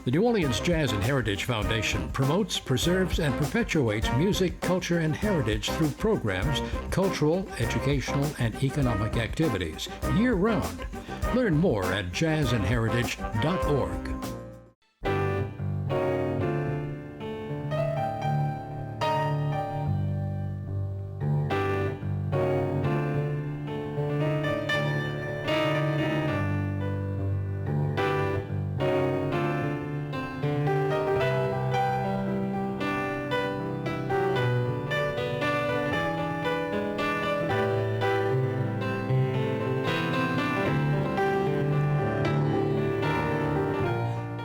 The New Orleans Jazz and Heritage Foundation promotes, preserves, and perpetuates music, culture, and heritage through programs, cultural, educational, and economic activities year-round. Learn more at jazzandheritage.org.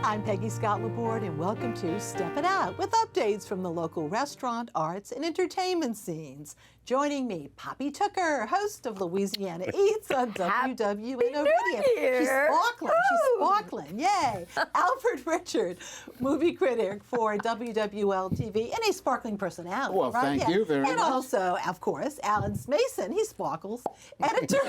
I'm Peggy Scott Laborde, and welcome to Steppin Out with updates from the local restaurant, arts, and entertainment scenes. Joining me, Poppy Tooker, host of Louisiana Eats on WWNO Radio. She's sparkling. She's sparkling. Yay. Alfred Richard, movie critic for WWL TV and a sparkling personality. Well, right? thank you very much. And also, of course, Alan Smason. He sparkles. Editor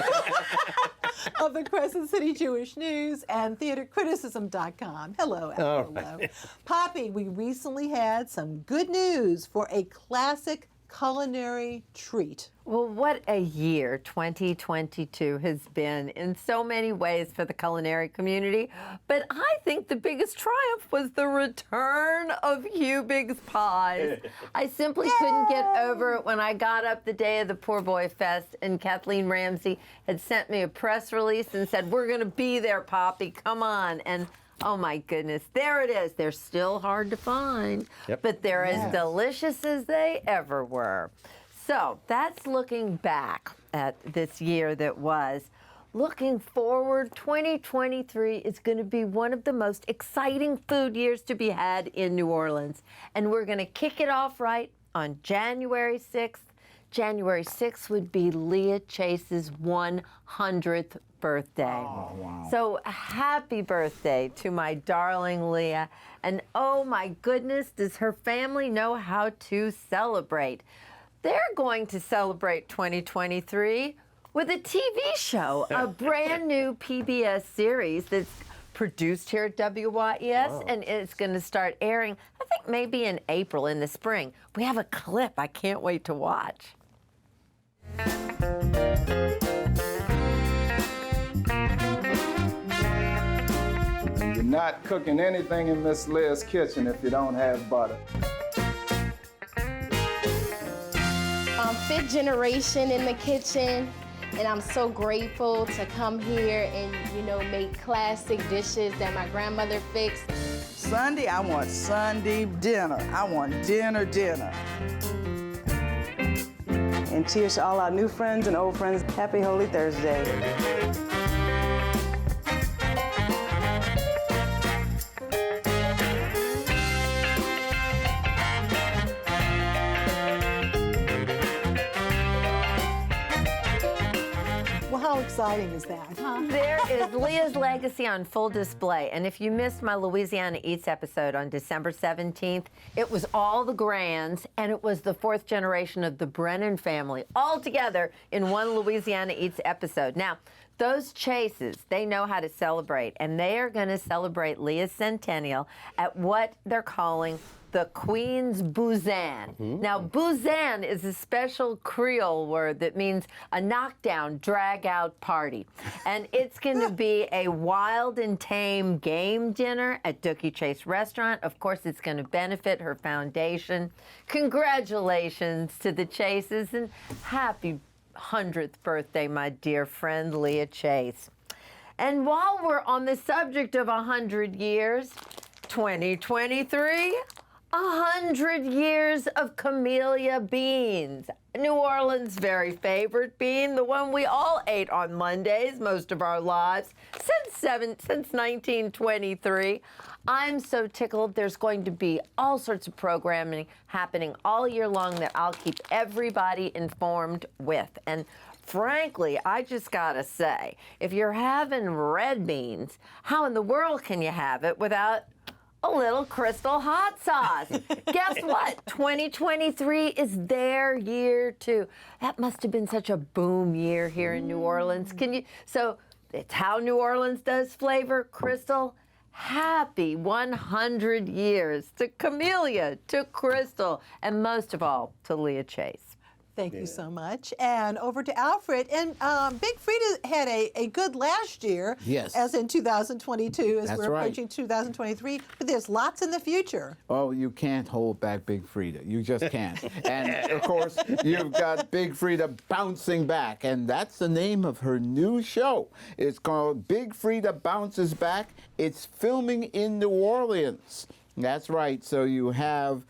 of the Crescent City Jewish News and theatercriticism.com. Hello, Alan. Hello. Poppy, we recently had some good news for a classic culinary treat. Well, what a year 2022 has been in so many ways for the culinary community. But I think the biggest triumph was the return of Hubig's pies. I simply couldn't get over it when I got up the day of the Poor Boy Fest and Kathleen Ramsey had sent me a press release and said, "We're going to be there, Poppy, come on." And oh my goodness, there it is. They're still hard to find, but they're as delicious as they ever were. So that's looking back at this year that was. Looking forward, 2023 is going to be one of the most exciting food years to be had in New Orleans. And we're going to kick it off right on January 6th. January 6th would be Leah Chase's 100th birthday. Oh, wow. So happy birthday to my darling Leah. And oh my goodness, does her family know how to celebrate? They're going to celebrate 2023 with a TV show, a brand new PBS series that's produced here at WYES, and it's going to start airing, I think maybe in April, in the spring. We have a clip I can't wait to watch. You're not cooking anything in Miss Leah's kitchen if you don't have butter. I'm fifth generation in the kitchen, and I'm so grateful to come here and, make classic dishes that my grandmother fixed. Sunday, I want Sunday dinner. I want dinner. And cheers to all our new friends and old friends. Happy Holy Thursday. How exciting is that, huh? There is Leah's legacy on full display. And if you missed my Louisiana Eats episode on December 17th, it was all the Grands, and it was the fourth generation of the Brennan family, all together in one Louisiana Eats episode. Now, those Chases, they know how to celebrate, and they are going to celebrate Leah's centennial at what they're calling the Queen's Bouzin. Now, Bouzin is a special Creole word that means a knockdown, drag-out party. And it's going to be a wild and tame game dinner at Dookie Chase Restaurant. Of course, it's going to benefit her foundation. Congratulations to the Chases, and happy 100th birthday, my dear friend, Leah Chase. And while we're on the subject of 100 years, 2023, 100 years of camellia beans. New Orleans' very favorite bean, the one we all ate on Mondays most of our lives since 1923. I'm so tickled. There's going to be all sorts of programming happening all year long that I'll keep everybody informed with. And frankly, I just gotta say, if you're having red beans, how in the world can you have it without a little Crystal hot sauce? Guess what? 2023 is their year too. That must have been such a boom year here in New Orleans. So it's how New Orleans does flavor. Crystal, happy 100 years to Camellia, to Crystal, and most of all, to Leah Chase. Thank you so much. And over to Alfred. And Big Frida had a good last year, Yes. as in 2022, as That's we're right. approaching 2023. But there's lots in the future. Oh, you can't hold back Big Frida. You just can't. And of course, you've got Big Frida bouncing back, and that's the name of her new show. It's called Big Frida Bounces Back. It's filming in New Orleans. That's right. So you have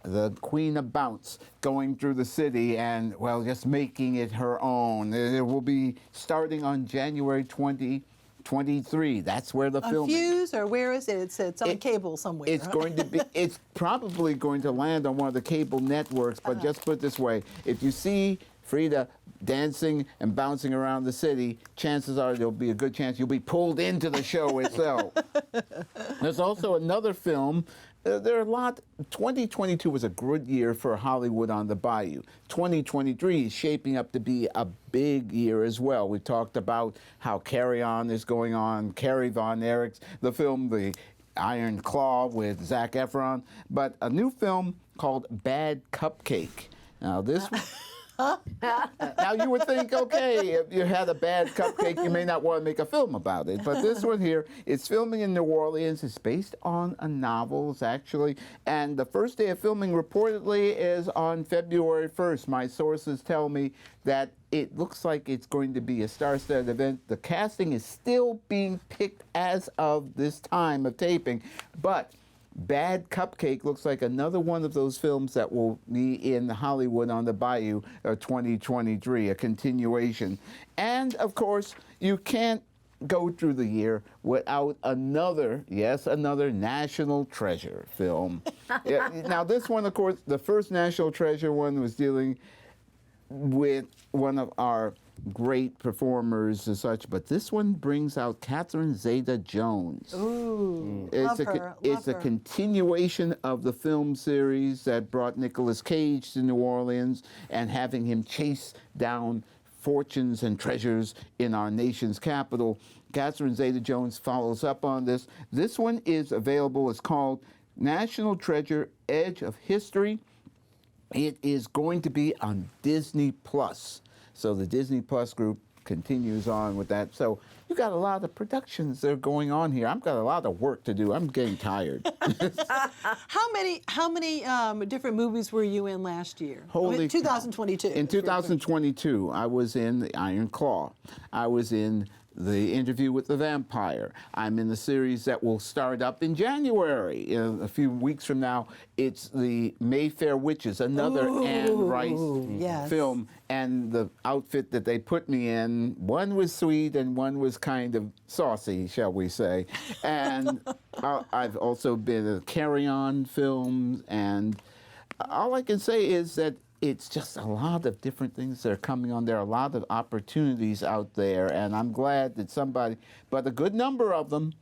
the Queen of Bounce going through the city and, well, just making it her own. It will be starting on January 2023. That's where the On film. Fuse, or where is it? It's on cable somewhere. It's going to be. It's probably going to land on one of the cable networks. But just put it this way: if you see Frida dancing and bouncing around the city, chances are there'll be a good chance you'll be pulled into the show itself. There's also another film. There are a lot. 2022 was a good year for Hollywood on the Bayou. 2023 is shaping up to be a big year as well. We talked about how Carry On is going on, Carrie Von Erich's, the film The Iron Claw with Zac Efron, but a new film called Bad Cupcake. Now this now you would think, okay, if you had a bad cupcake, you may not want to make a film about it. But this one here, it's filming in New Orleans. It's based on a novel, actually. And the first day of filming reportedly is on February 1st. My sources tell me that it looks like it's going to be a star-studded event. The casting is still being picked as of this time of taping. But Bad Cupcake looks like another one of those films that will be in Hollywood on the Bayou 2023, a continuation. And, of course, you can't go through the year without another, yes, another National Treasure film. Yeah, now, this one, of course, the first National Treasure one was dealing with one of our great performers and such, but this one brings out Catherine Zeta-Jones. Ooh, It's a continuation of the film series that brought Nicolas Cage to New Orleans and having him chase down fortunes and treasures in our nation's capital. Catherine Zeta-Jones follows up on this. This one is available. It's called National Treasure: Edge of History. It is going to be on Disney Plus. So the Disney Plus group continues on with that. So you got a lot of productions that are going on here. I've got a lot of work to do. I'm getting tired. How many different movies were you in last year? Holy 2022. In 2022, I was in The Iron Claw. I was in The Interview with the Vampire. I'm in the series that will start up in January. In a few weeks from now, it's The Mayfair Witches, another Anne Rice film. And the outfit that they put me in, one was sweet and one was kind of saucy, shall we say. And I've also been in Carry On films. And all I can say is that it's just a lot of different things that are coming on. There are a lot of opportunities out there, and I'm glad that somebody, but a good number of them,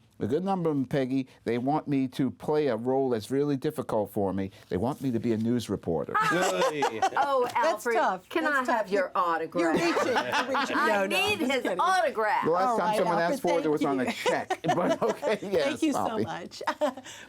Peggy, they want me to play a role that's really difficult for me. They want me to be a news reporter. Oh, Alfred, tough. can That's I have tough. your autograph? You're reaching. I need his autograph. The last All time right, someone Alfred, asked for it, it was on a thank check. But okay, yes. Thank you so Poppy. much.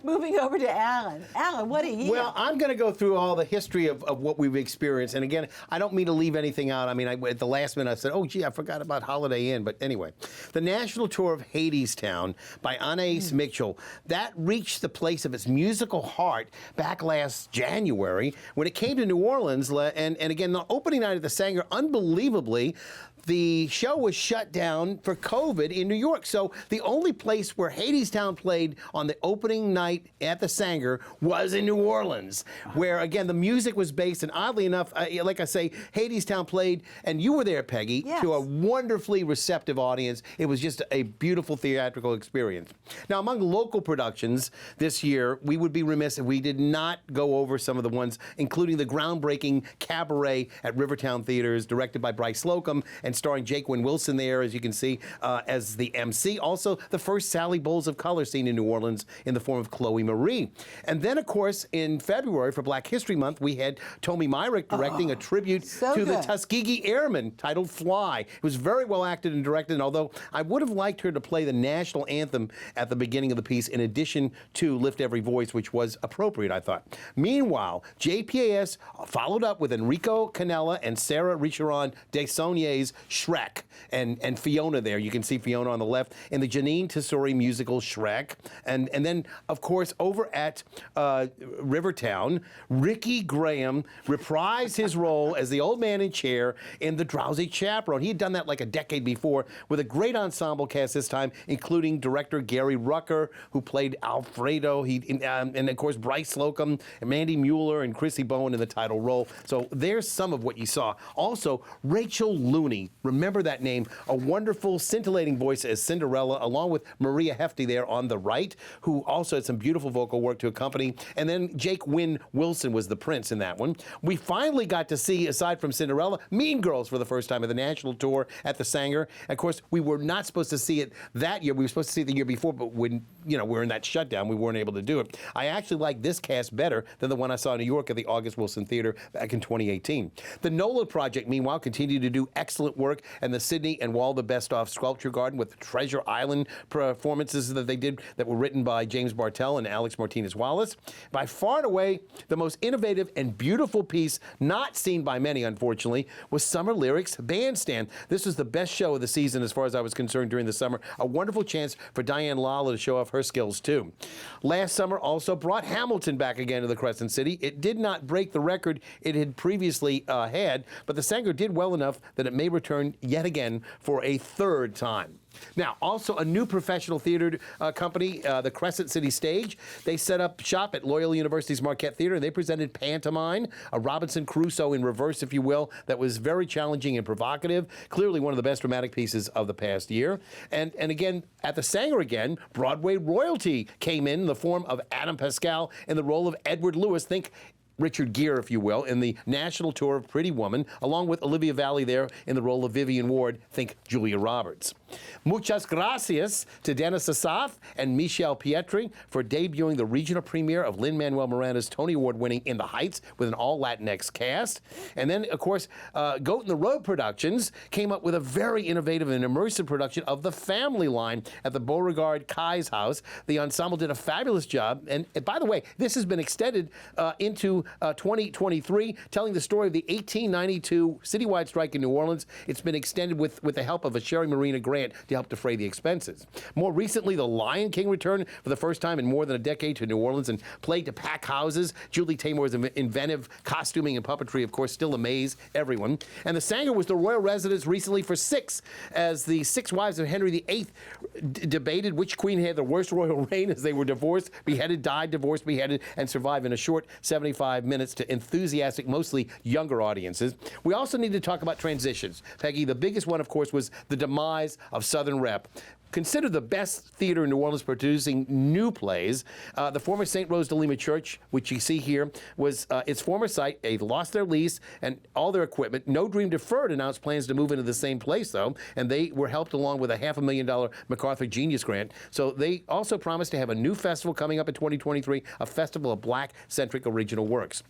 Moving over to Alan. Alan, what a year. Well, I'm going to go through all the history of what we've experienced. And again, I don't mean to leave anything out. I mean, at the last minute, I said, oh, gee, I forgot about Holiday Inn. But anyway, the national tour of Hadestown by Anais Mitchell, that reached the place of its musical heart back last January when it came to New Orleans. And again, the opening night at the Sanger, unbelievably, the show was shut down for COVID in New York. So the only place where Hadestown played on the opening night at the Sanger was in New Orleans, where, again, the music was based. And oddly enough, like I say, Hadestown played, and you were there, Peggy, to a wonderfully receptive audience. It was just a beautiful theatrical experience. Now, among local productions this year, we would be remiss if we did not go over some of the ones, including the groundbreaking Cabaret at Rivertown Theaters, directed by Bryce Slocum and starring Jake Wynn Wilson there, as you can see, as the MC. Also, the first Sally Bowles of color seen in New Orleans in the form of Chloe Marie. And then, of course, in February for Black History Month, we had Tommy Myrick directing a tribute to the Tuskegee Airmen titled Fly. It was very well acted and directed, and although I would have liked her to play the national anthem at the beginning of the piece in addition to Lift Every Voice, which was appropriate, I thought. Meanwhile, JPAS followed up with Enrico Canella and Sarah Richeron Desaulniers' Shrek, and Fiona there. You can see Fiona on the left in the Janine Tesori musical Shrek. And then, of course, over at Rivertown, Ricky Graham reprised his role as the old man in chair in The Drowsy Chaperone. He had done that like a decade before with a great ensemble cast this time, including director Gary Rucker, who played Alfredo, and of course Bryce Slocum, and Mandy Mueller, and Chrissy Bowen in the title role. So there's some of what you saw. Also, Rachel Looney, remember that name, a wonderful, scintillating voice as Cinderella, along with Maria Hefty there on the right, who also had some beautiful vocal work to accompany. And then Jake Wynn Wilson was the prince in that one. We finally got to see, aside from Cinderella, Mean Girls for the first time at the national tour at the Sanger. Of course, we were not supposed to see it that year. We were supposed to see it the year before, but when we were in that shutdown, we weren't able to do it. I actually like this cast better than the one I saw in New York at the August Wilson Theater back in 2018. The NOLA Project, meanwhile, continued to do excellent work, and the Sydney and Waldo Bestoff Sculpture Garden with Treasure Island performances that they did that were written by James Bartell and Alex Martinez-Wallace. By far and away, the most innovative and beautiful piece, not seen by many, unfortunately, was Summer Lyrics Bandstand. This was the best show of the season as far as I was concerned during the summer. A wonderful chance for Diane Lala to show off her skills, too. Last summer also brought Hamilton back again to the Crescent City. It did not break the record it had previously had, but the Sanger did well enough that it may return yet again for a third time. Now, also a new professional theater company, the Crescent City Stage. They set up shop at Loyola University's Marquette Theater, and they presented Pantomime, a Robinson Crusoe in reverse, if you will, that was very challenging and provocative. Clearly one of the best dramatic pieces of the past year. And again, at the Sanger again, Broadway royalty came in the form of Adam Pascal in the role of Edward Lewis. Think Richard Gere, if you will, in the national tour of Pretty Woman, along with Olivia Valli there in the role of Vivian Ward, think Julia Roberts. Muchas gracias to Dennis Asaf and Michelle Pietri for debuting the regional premiere of Lin-Manuel Miranda's Tony Award-winning In the Heights with an all-Latinx cast. And then, of course, Goat in the Road Productions came up with a very innovative and immersive production of The Family Line at the Beauregard Kai's house. The ensemble did a fabulous job. And by the way, this has been extended into 2023, telling the story of the 1892 citywide strike in New Orleans. It's been extended with the help of a Sherry Marina grant to help defray the expenses. More recently, The Lion King returned for the first time in more than a decade to New Orleans and played to pack houses. Julie Taymor's inventive costuming and puppetry, of course, still amaze everyone. And the Sanger was the royal residence recently for Six, as the six wives of Henry VIII debated which queen had the worst royal reign, as they were divorced, beheaded, died, divorced, beheaded, and survived in a short 75 minutes to enthusiastic, mostly younger audiences. We also need to talk about transitions. Peggy, the biggest one, of course, was the demise of Southern Rep. Considered the best theater in New Orleans producing new plays. The former St. Rose de Lima Church, which you see here, was its former site. They lost their lease and all their equipment. No Dream Deferred announced plans to move into the same place, though, and they were helped along with a $500,000 MacArthur Genius Grant. So they also promised to have a new festival coming up in 2023, a festival of Black-centric original works.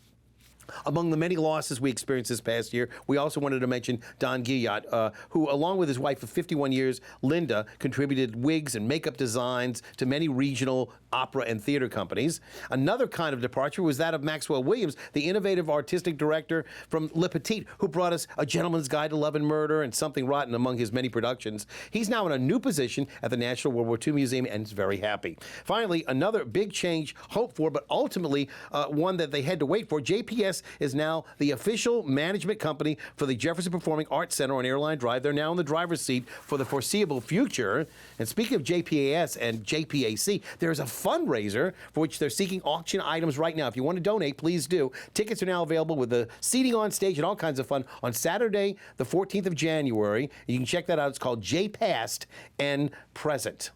Among the many losses we experienced this past year, we also wanted to mention Don Gilliatt, who, along with his wife of 51 years, Linda, contributed wigs and makeup designs to many regional opera and theater companies. Another kind of departure was that of Maxwell Williams, the innovative artistic director from Le Petit, who brought us A Gentleman's Guide to Love and Murder and Something Rotten among his many productions. He's now in a new position at the National World War II Museum and is very happy. Finally, another big change hoped for, but ultimately one that they had to wait for. JPS is now the official management company for the Jefferson Performing Arts Center on Airline Drive. They're now in the driver's seat for the foreseeable future. And speaking of JPAS and JPAC, there's a fundraiser for which they're seeking auction items right now. If you want to donate, please do. Tickets are now available with the seating on stage and all kinds of fun on Saturday, the 14th of January. You can check that out. It's called J-Past and Present.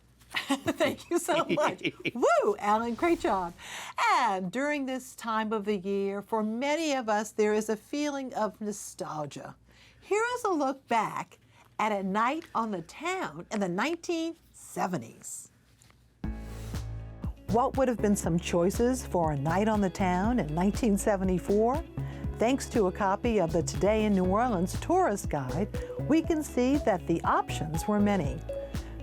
Thank you so much. Woo, Alan, great job. And during this time of the year, for many of us, there is a feeling of nostalgia. Here is a look back and a night on the town in the 1970s. What would have been some choices for a night on the town in 1974? Thanks to a copy of the Today in New Orleans tourist guide, we can see that the options were many.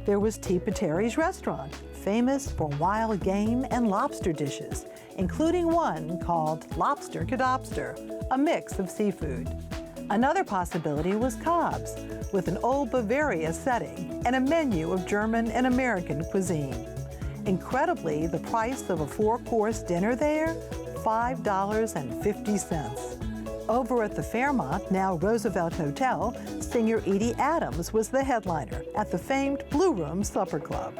There was T. Pateri's restaurant, famous for wild game and lobster dishes, including one called Lobster Cadobster, a mix of seafood. Another possibility was Cobb's, with an old Bavaria setting and a menu of German and American cuisine. Incredibly, the price of a 4-course dinner there, $5.50. Over at the Fairmont, now Roosevelt Hotel, singer Edie Adams was the headliner at the famed Blue Room Supper Club.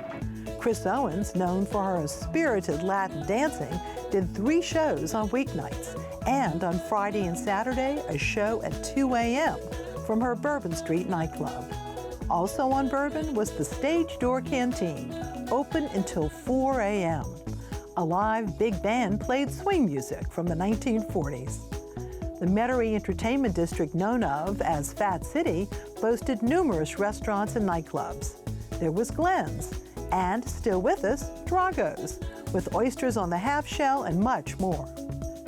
Chris Owens, known for her spirited Latin dancing, did 3 shows on weeknights, and on Friday and Saturday, a show at 2 a.m. from her Bourbon Street nightclub. Also on Bourbon was the Stage Door Canteen, open until 4 a.m. A live big band played swing music from the 1940s. The Metairie Entertainment District, known of as Fat City, boasted numerous restaurants and nightclubs. There was Glenn's, and still with us, Drago's, with oysters on the half shell and much more.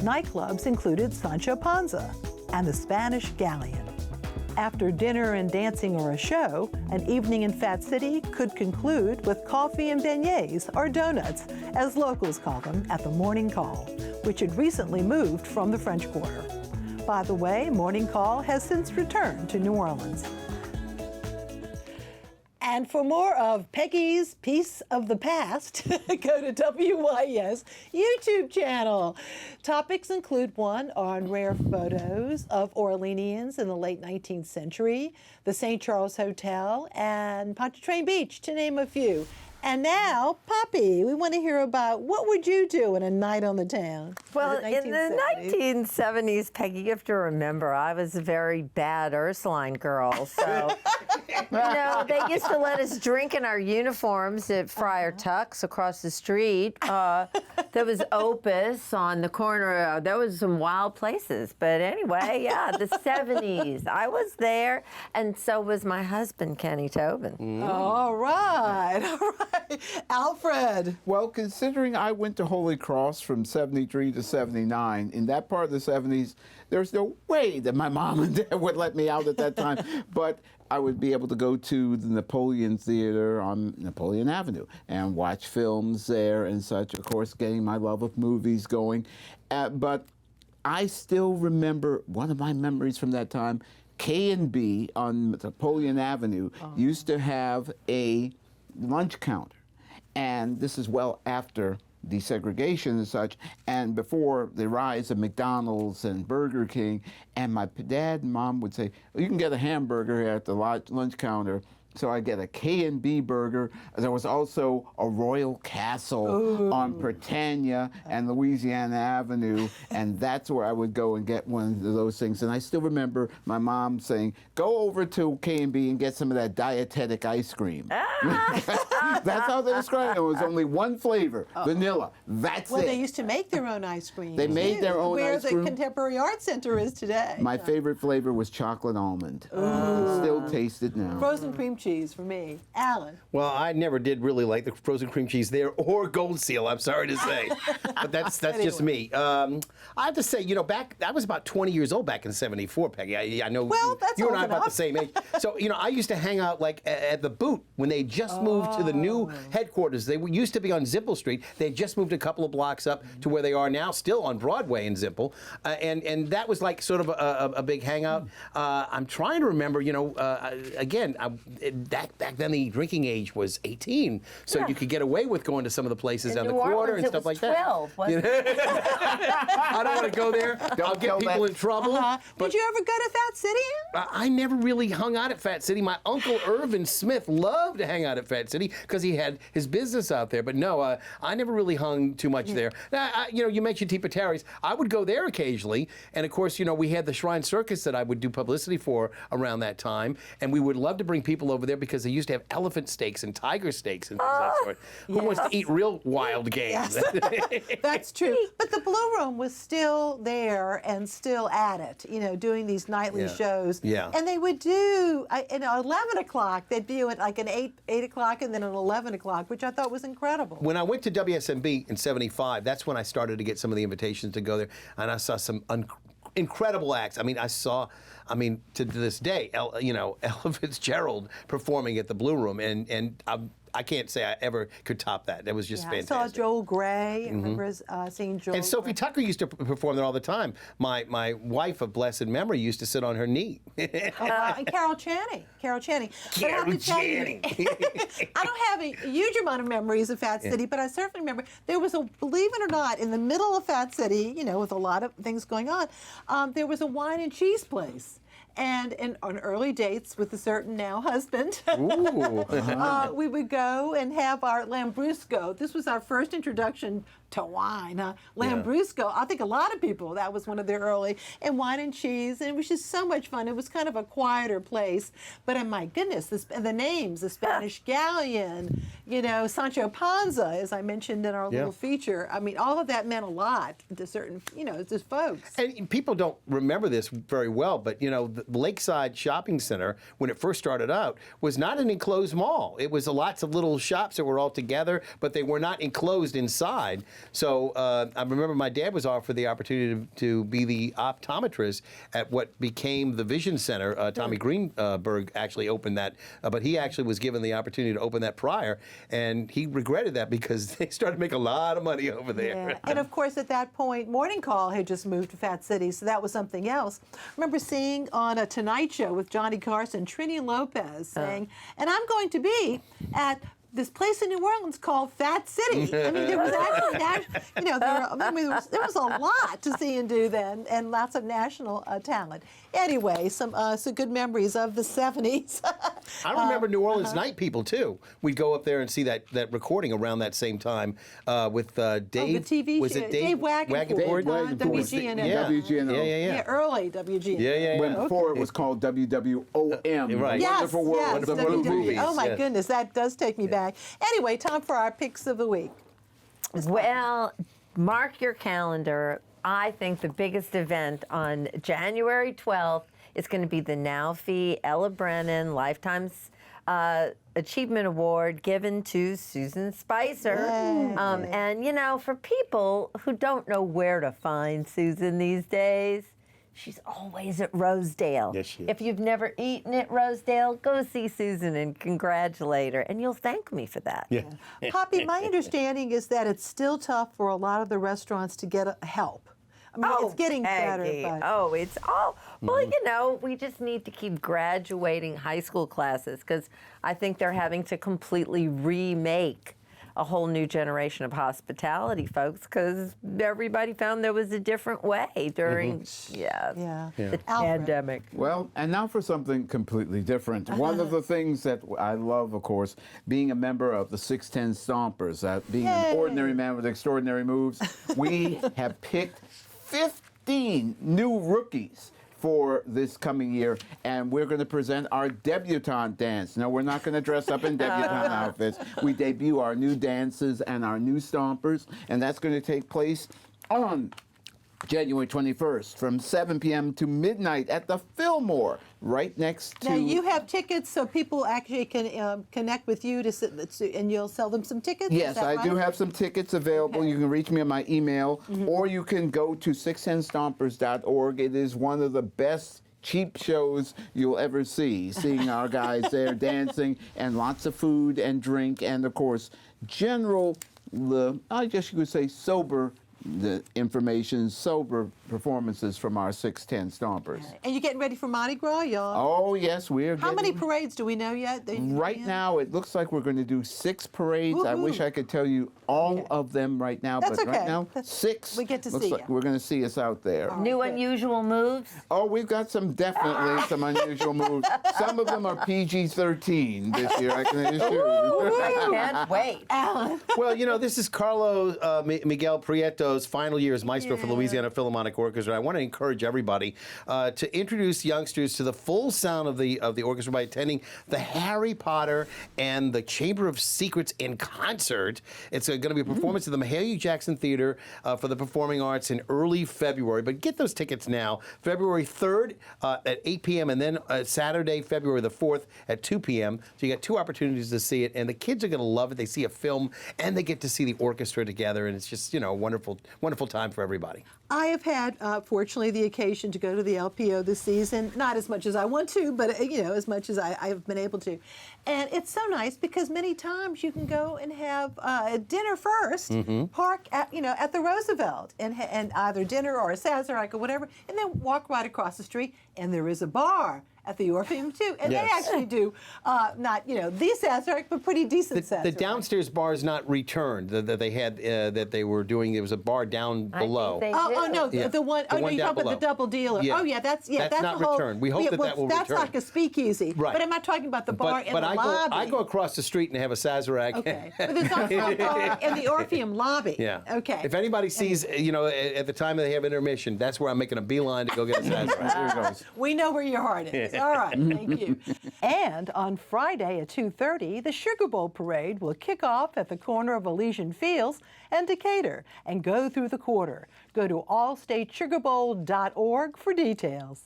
Nightclubs included Sancho Panza and the Spanish Galleon. After dinner and dancing or a show, an evening in Fat City could conclude with coffee and beignets, or donuts, as locals call them, at the Morning Call, which had recently moved from the French Quarter. By the way, Morning Call has since returned to New Orleans. And for more of Peggy's Piece of the Past, go to WYES YouTube channel. Topics include one on rare photos of Orleanians in the late 19th century, the St. Charles Hotel, and Pontchartrain Beach, to name a few. And now, Poppy, we want to hear about what would you do in a night on the town? Well, in the 1970s, Peggy, you have to remember, I was a very bad Ursuline girl. So, they used to let us drink in our uniforms at Friar Tuck's across the street. There was Opus on the corner. There was some wild places. But anyway, yeah, the 70s. I was there, and so was my husband, Kenny Tobin. All right. Alfred. Well, considering I went to Holy Cross from 73 to 79, in that part of the 70s, there's no way that my mom and dad would let me out at that time. But I would be able to go to the Napoleon Theater on Napoleon Avenue and watch films there and such, of course, getting my love of movies going. But I still remember one of my memories from that time, K&B on Napoleon Avenue used to have a lunch counter, and this is well after desegregation and such, and before the rise of McDonald's and Burger King, and my dad and mom would say, well, you can get a hamburger here at the lunch counter. So I get a K&B burger. There was also a Royal Castle on Britannia and Louisiana Avenue, and that's where I would go and get one of those things. And I still remember my mom saying, go over to K&B and get some of that dietetic ice cream. That's how they described it. It was only one flavor, vanilla. That's it. Well, they used to make their own ice cream. They made their own ice cream. Where the Contemporary Art Center is today. My favorite flavor was chocolate almond. I can still taste it now. Frozen cream cheese for me. Alan. Well, I never did really like the frozen cream cheese there or Gold Seal, I'm sorry to say. But that's anyway. Just me. I have to say, back, I was about 20 years old back in 74, Peggy. I know you and I are about the same age. So, I used to hang out like at the Boot when they just moved to the new headquarters. They used to be on Zipple Street. They just moved a couple of blocks up to where they are now, still on Broadway in Zipple. And that was like sort of a big hangout. I'm trying to remember, again, back then the drinking age was 18, so you could get away with going to some of the places down the quarter and stuff like 12, that. I don't want to go there. I'll get people in trouble. Did you ever go to Fat City? I never really hung out at Fat City. My uncle Irvin Smith loved to hang out at Fat City because he had his business out there. But no, I never really hung too much there. You mentioned T. Pateri's. I would go there occasionally, and of course, we had the Shrine Circus that I would do publicity for around that time, and we would love to bring people over over there because they used to have elephant steaks and tiger steaks and things of that sort. Who wants to eat real wild game? Yes. That's true. But the Blue Room was still there and still at it, you know, doing these nightly shows. Yeah. And they would do, at 11 o'clock, they'd do it like an 8 o'clock and then at 11 o'clock, which I thought was incredible. When I went to WSMB in '75, that's when I started to get some of the invitations to go there, and I saw some incredible acts. I mean, to this day, Ella Fitzgerald performing at the Blue Room, and I can't say I ever could top that. That was just fantastic. I saw Joel Gray. I remember seeing Joel. And Sophie Tucker used to perform there all the time. My wife of blessed memory used to sit on her knee. And Carol Channing. But I have to tell you, I don't have a huge amount of memories of Fat City, but I certainly remember there was believe it or not, in the middle of Fat City, you know, with a lot of things going on, there was a wine and cheese place. And on early dates with a certain now husband, we would go and have our Lambrusco. This was our first introduction to wine. Lambrusco, I think a lot of people, that was one of their early, and wine and cheese, and it was just so much fun. It was kind of a quieter place, but my goodness, the names, the Spanish Galleon, you know, Sancho Panza, as I mentioned in our little feature. I mean, all of that meant a lot to certain, you know, to folks. And people don't remember this very well, but, you know, the Lakeside Shopping Center, when it first started out, was not an enclosed mall. It was lots of little shops that were all together, but they were not enclosed inside. So I remember my dad was offered the opportunity to be the optometrist at what became the Vision Center. Tommy Greenberg actually opened that, but he actually was given the opportunity to open that prior, and he regretted that because they started to make a lot of money over there. Yeah. And of course, at that point, Morning Call had just moved to Fat City, so that was something else. I remember seeing on a Tonight Show with Johnny Carson, Trini Lopez saying, and I'm going to be at this place in New Orleans called Fat City. I mean, there was actually, you know, there was a lot to see and do then, and lots of national talent. Anyway, some good memories of the 70s. I remember New Orleans Night People, too. We'd go up there and see that recording around that same time with Dave. The TV was show. it Dave Wagenford? WGNO. WGNO. Yeah, early WGNO. Yeah. When before it was called WWOM. Right. Yes, Wonderful World of Blue Movies. Oh, my goodness, that does take me back. Anyway, time for our picks of the week. Well, mark your calendar. I think the biggest event on January 12th is going to be the Nowfee Ella Brennan Lifetime Achievement Award given to Susan Spicer. And, you know, for people who don't know where to find Susan these days, she's always at Rosedale. Yes, she is. If you've never eaten at Rosedale, go see Susan and congratulate her, and you'll thank me for that. Yeah. Poppy, my understanding is that it's still tough for a lot of the restaurants to get help. I mean, it's getting better. Peggy. But... Oh, it's all. Well, you know, we just need to keep graduating high school classes because I think they're having to completely remake a whole new generation of hospitality folks because everybody found there was a different way during the pandemic. Well, and now for something completely different. One of the things that I love, of course, being a member of the 610 Stompers, being an ordinary man with extraordinary moves, we have picked 15 new rookies for this coming year, and we're going to present our debutante dance. No, we're not going to dress up in debutante outfits. We debut our new dances and our new stompers, and that's going to take place on January 21st from 7 p.m. to midnight at the Fillmore, right next to... Now, you have tickets so people actually can connect with you and you'll sell them some tickets? Yes, I do have some tickets available. Okay. You can reach me on my email, or you can go to 610stompers.org. It is one of the best cheap shows you'll ever see, seeing our guys there dancing, and lots of food and drink, and, of course, I guess you could say sober performances from our 610 Stompers. And you're getting ready for Mardi Gras, y'all? Oh, yes, we're How many parades do we know yet? Right now, it looks like we're going to do 6 parades. Woo-hoo. I wish I could tell you all of them right now, That's but okay. right now, 6. We get to looks see like you. we're going to see us out there. All New right, unusual moves? Oh, we've got some unusual moves. Some of them are PG-13 this year, I can assure you. I can't wait. Alan. Well, you know, this is Carlo Miguel Prieto Monroe's final year as maestro for Louisiana Philharmonic Orchestra. I want to encourage everybody to introduce youngsters to the full sound of the orchestra by attending the Harry Potter and the Chamber of Secrets in concert. It's going to be a performance at the Mahalia Jackson Theater for the Performing Arts in early February. But get those tickets now. February 3rd at 8 p.m. and then Saturday, February the 4th at 2 p.m. So you got 2 opportunities to see it, and the kids are going to love it. They see a film and they get to see the orchestra together, and it's just, a wonderful, wonderful time for everybody. I have had, fortunately, the occasion to go to the LPO this season. Not as much as I want to, but, as much as I've been able to. And it's so nice because many times you can go and have dinner first, park at the Roosevelt, and either dinner or a Sazerac or whatever, and then walk right across the street, and there is a bar at the Orpheum too, and they actually do not the Sazerac, but pretty decent Sazerac. The downstairs bar is not returned that they had that they were doing. There was a bar down below. The one. Oh no, you talk about the double dealer. Yeah. Oh yeah, that's not a whole, returned. We hope that will that's return. That's like a speakeasy. Right. But am I talking about the bar in the lobby? I go across the street and have a Sazerac. Okay. But there's also a bar in the Orpheum lobby. Yeah. Okay. If anybody sees, at the time they have intermission, that's where I'm making a beeline to go get a Sazerac. There it goes. We know where your heart is. All right. Thank you. And on Friday at 2:30, the Sugar Bowl Parade will kick off at the corner of Elysian Fields and Decatur and go through the quarter. Go to allstatesugarbowl.org for details.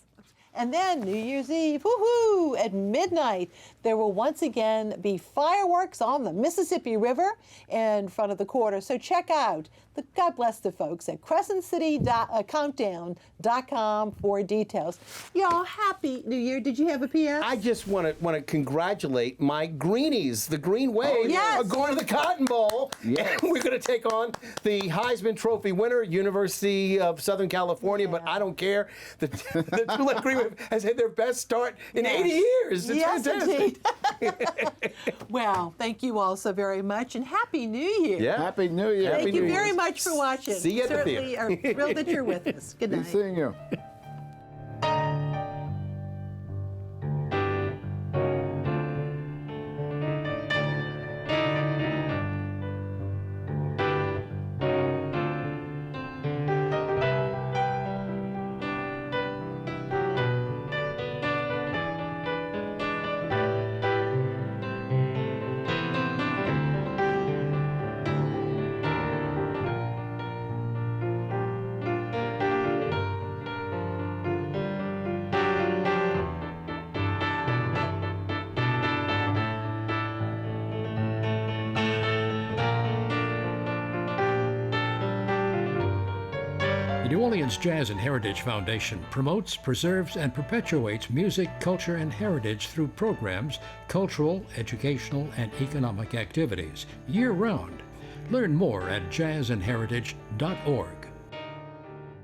And then New Year's Eve, woohoo, at midnight, there will once again be fireworks on the Mississippi River in front of the quarter. So check out God bless the folks at CrescentCityCountdown.com for details. Y'all, Happy New Year. Did you have a P.S.? I just want to congratulate my Greenies. The Green Wave are going to the Cotton Bowl. Yes. And we're going to take on the Heisman Trophy winner, University of Southern California, but I don't care. The Tulip Green Wave has had their best start in 80 years. It's fantastic. Indeed. Well, thank you all so very much, and Happy New Year. Yeah. Happy New Year. Thank you very much for watching. See you at the Certainly theater. are thrilled that you're with us. Good Be night. seeing you. The New Orleans Jazz and Heritage Foundation promotes, preserves, and perpetuates music, culture, and heritage through programs, cultural, educational, and economic activities year-round. Learn more at jazzandheritage.org.